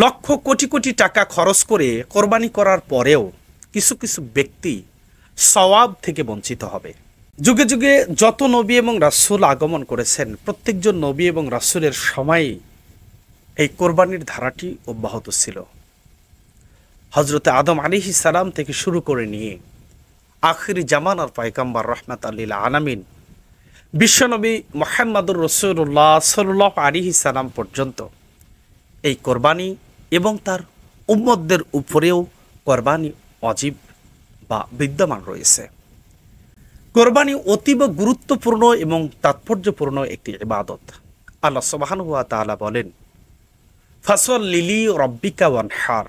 লক্ষ কোটি কোটি টাকা খরচ করে কোরবানি করার পরেও কিছু কিছু ব্যক্তি সওয়াব থেকে বঞ্চিত হবে। যুগে যুগে যত নবী এবং রাসূল আগমন করেছেন, প্রত্যেকজন নবী এবং রাসূলের সময় এই কোরবানির ধারাটি অব্যাহত ছিল। হজরতে আদম আলাইহিস সালাম থেকে শুরু করে নিয়ে আখিরি জামানার পয়গম্বর রাহমাতুল লিল আলামিন বিশ্বনবী মুহাম্মদুর রাসূলুল্লাহ সাল্লাল্লাহু আলাইহি সাল্লাম পর্যন্ত এই কোরবানি এবং তার উম্মতদের উপরেও কোরবানি ওয়াজিব বা বিদ্যমান রয়েছে। কোরবানি অতীব গুরুত্বপূর্ণ এবং তাৎপর্যপূর্ণ একটি ইবাদত। আল্লাহ সুবহানাহু ওয়া তাআলা বলেন, ফাসল্লি লি রাব্বিকা ওয়ানহার।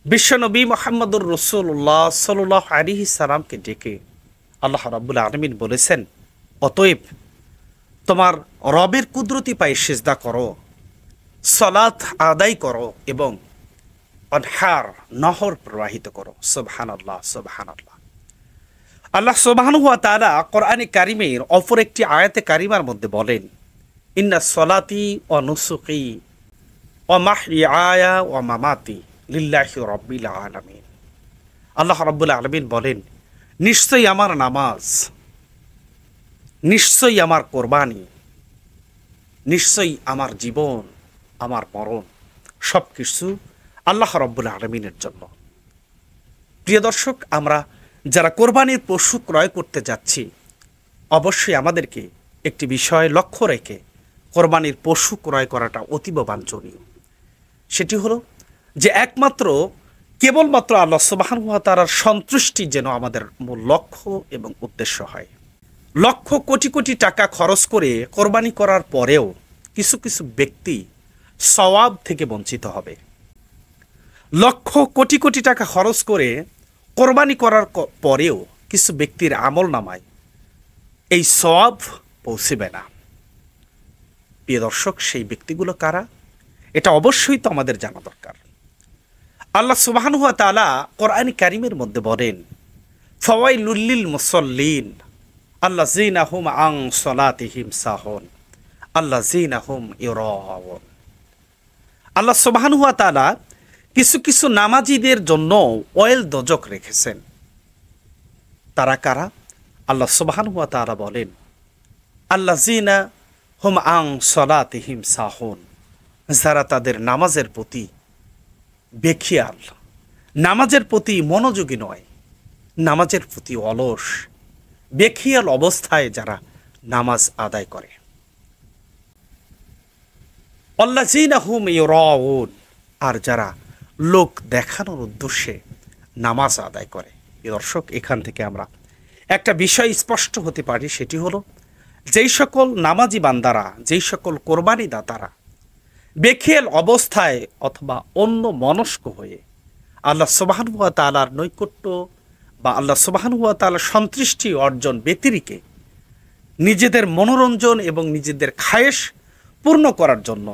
বিশ্বনবী মুহাম্মদুর রাসূলুল্লাহ সাল্লাল্লাহু আলাইহি সাল্লামকে ডেকে আল্লাহ রাব্বুল আলামিন বলেছেন, অতএব তোমার রবের কুদরতি পায়ে সিজদা করো, সালাত আদায় করো এবং অনহার নহর প্রবাহিত করো। সুবহানাল্লাহ, সুবহানাল্লাহ। আল্লাহ সুবহানাহু ওয়া তাআলা কোরআনে কারিমের অপর একটি আয়াতে কারিমার মধ্যে বলেন, ইন্না সলাতি ওয়া নুসুকি ওয়া মাহইয়ায়া ওয়া মামাতি লিল্লাহি রাব্বিল আলামিন। আল্লাহ রাব্বুল আলামিন বলেন, নিশ্চয়ই আমার নামাজ, নিশ্চয়ই আমার কোরবানি, নিশ্চয়ই আমার জীবন, আমার মরণ সব কিছু আল্লাহ রাব্বুল আলামিনের জন্য। প্রিয় দর্শক, আমরা যারা কোরবানির পশু ক্রয় করতে যাচ্ছি, অবশ্যই আমাদেরকে একটি বিষয় লক্ষ্য রেখে কোরবানির পশু ক্রয় করাটা অতীব বাঞ্ছনীয়। সেটি হলো যে একমাত্র কেবলমাত্র আল্লাহ সুবহানাহু ওয়া তাআলার সন্তুষ্টি যেন আমাদের মূল লক্ষ্য এবং উদ্দেশ্য হয়। লক্ষ কোটি কোটি টাকা খরচ করে কোরবানি করার পরেও কিছু কিছু ব্যক্তি সওয়াব থেকে বঞ্চিত হবে। লক্ষ কোটি কোটি টাকা খরচ করে কোরবানি করার পরেও কিছু ব্যক্তির আমল নামায় এই সওয়াব পৌঁছবে না। প্রিয় দর্শক, সেই ব্যক্তিগুলো কারা, এটা অবশ্যই তো আমাদের জানা দরকার। আল্লাহ সুবহানাহু ওয়া তাআলা কোরআন কারীমের মধ্যে বলেন, ফাওয়াইলুল লিল মুসাল্লিন আল্লাযীনা হুম আন সালাতিহিম সাহুন আল্লাযীনা হুম ইউরাউন। আল্লাহ সুবহানাহু ওয়া তাআলা কিছু কিছু নামাজীদের জন্য ওয়েল দোজক রেখেছেন। তারা কারা? আল্লাহ সুবহানাহু ওয়া তাআলা বলেন, আল্লাযীনা হুম আন সালাতিহিম সাহুন, যারা তাদের নামাজের প্রতি বেখিয়াল, নামাজের প্রতি মনোযোগী নয়, নামাজের প্রতি অলস, বেখিয়াল অবস্থায় যারা নামাজ আদায় করে। আল্লাযীনা হুম ইউরাউন, আর যারা লোক দেখানোর উদ্দেশ্যে নামাজ আদায় করে। দর্শক, এখান থেকে আমরা একটা বিষয় স্পষ্ট হতে পারি, সেটি হলো যেই সকল নামাজি বান্দারা, যেই সকল কোরবানি দাতারা বেখেয়াল অবস্থায় অথবা অন্য মনস্ক হয়ে আল্লাহ সুবহানাহু ওয়া তাআলার নৈকট্য বা আল্লাহ সুবহানাহু ওয়া তাআলার সন্তুষ্টি অর্জন ব্যতিরেকে নিজেদের মনোরঞ্জন এবং নিজেদের খায়েশ পূর্ণ করার জন্য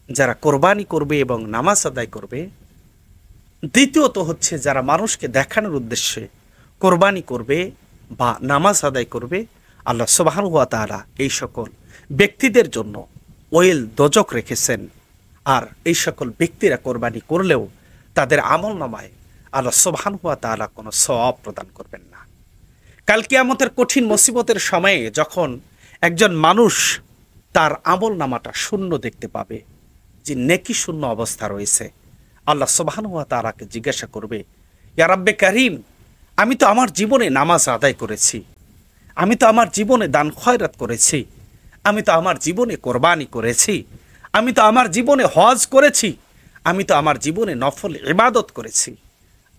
যারা কোরবানি করবে এবং নামাজ আদায় করবে, দ্বিতীয়ত হচ্ছে যারা মানুষকে দেখানোর উদ্দেশ্যে কোরবানি করবে বা নামাজ আদায় করবে, আল্লাহ সুবহানাহু ওয়া তাআলা এই সকল ব্যক্তিদের জন্য ওয়েল দোজক রেখেছেন। আর এই সকল ব্যক্তিরা কোরবানি করলেও তাদের আমল নামায় আল্লাহ সুবহানাহু ওয়া তাআলা কোনো সওয়াব প্রদান করবেন না। কাল কিয়ামতের কঠিন মুসিবতের সময়ে যখন একজন মানুষ তার আমল নামাটা শূন্য দেখতে পাবে, যে নেকি শূন্য অবস্থা রয়েছে, আল্লাহ সুবহানাহু ওয়া তাআলাকে জিজ্ঞাসা করবে, ইয়া রাব্বে কারীম, আমি তো আমার জীবনে নামাজ আদায় করেছি, আমি তো আমার জীবনে দান খয়রাত করেছি, আমি তো আমার জীবনে কোরবানি করেছি, আমি তো আমার জীবনে হজ করেছি, আমি তো আমার জীবনে নফল ইবাদত করেছি,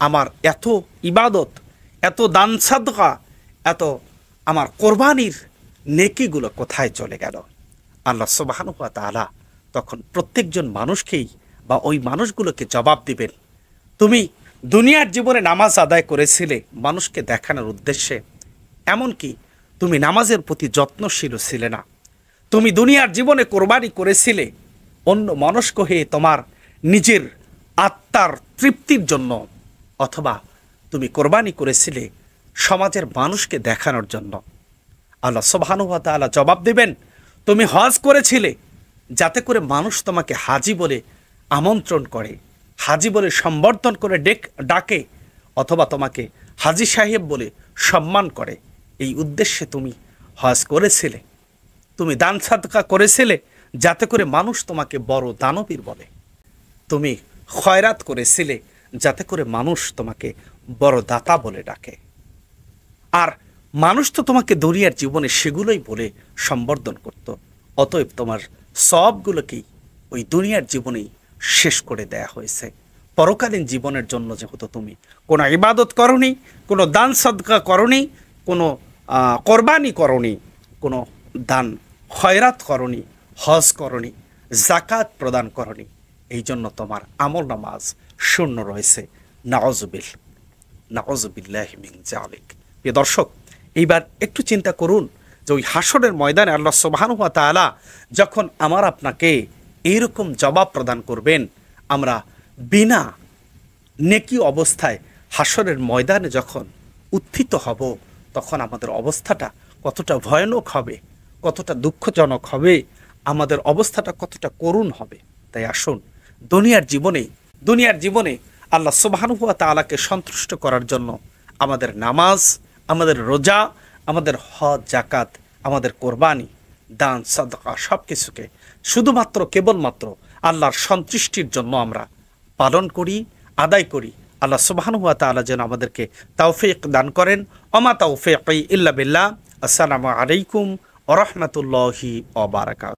আমার এত ইবাদত, এত দান সাদকা, এত আমার কোরবানির নেকিগুলো কোথায় চলে গেল? আল্লাহ সুবহানাহু ওয়া তাআলা তখন প্রত্যেকজন মানুষকেই বা ওই মানুষগুলোকে জবাব দিবেন, তুমি দুনিয়ার জীবনে নামাজ আদায় করেছিলে মানুষকে দেখানোর উদ্দেশ্যে, এমনকি তুমি নামাজের প্রতি যত্নশীল ছিলে না, তুমি দুনিয়ার জীবনে কোরবানি করেছিলে অন্য মনস্ক হয়ে তোমার নিজের আত্মার তৃপ্তির জন্য, অথবা তুমি কোরবানি করেছিলে সমাজের মানুষকে দেখানোর জন্য। আল্লাহ সুবহানাহু ওয়া তাআলা জবাব দেবেন, তুমি হজ করেছিলে যাতে করে মানুষ তোমাকে হাজি বলে আমন্ত্রণ করে, হাজি বলে সম্বর্ধন করে ডাকে, অথবা তোমাকে হাজি সাহেব বলে সম্মান করে, এই উদ্দেশ্যে তুমি হজ করেছিলে, তুমি দান সাদকা করেছিলে যাতে করে মানুষ তোমাকে বড় দানবীর বলে, তুমি খয়রাত করেছিলে যাতে করে মানুষ তোমাকে বড় দাতা বলে ডাকে। আর মানুষ তো তোমাকে দুনিয়ার জীবনে সেগুলোই বলে সম্বর্ধন করত। অতএব তোমার সবগুলোকেই ওই দুনিয়ার জীবনেই শেষ করে দেয়া হয়েছে। পরকালীন জীবনের জন্য যেহেতু তুমি কোনো ইবাদত করনি, কোনো দান সদকা করনি, কোনো কোরবানি করনি, কোনো দান খয়রাত করনি, হজ করনি, জাকাত প্রদান করনি, এই জন্য তোমার আমল নামাজ শূন্য রয়েছে। নাউযুবিল্লাহি মিন যালিক। প্রিয় দর্শক, এইবার একটু চিন্তা করুন যে ওই হাসরের ময়দানে আল্লাহ সুবহানাহু ওয়া তাআলা যখন আমার আপনাকে এইরকম জবাব প্রদান করবেন, আমরা বিনা নেকি অবস্থায় হাসরের ময়দানে যখন উত্থিত হব, তখন আমাদের অবস্থাটা কতটা ভয়ানক হবে, কতটা দুঃখজনক হবে, আমাদের অবস্থাটা কতটা করুণ হবে। তাই আসুন দুনিয়ার জীবনে আল্লাহ সুবহানাহু ওয়া তাআলাকে সন্তুষ্ট করার জন্য আমাদের নামাজ, আমাদের রোজা, আমাদের হজ, জাকাত, আমাদের কোরবানি, দান সাদকা সব কিছুকে শুধুমাত্র কেবলমাত্র আল্লাহর সন্তুষ্টির জন্য আমরা পালন করি, আদায় করি। আল্লাহ সুবহানাহু ওয়া তাআলা যেন আমাদেরকে তৌফিক দান করেন। ওমা তৌফিকি ইল্লা বিল্লাহ। আসসালামু আলাইকুম ওয়া রাহমাতুল্লাহি ওয়া বারাকাতুহু।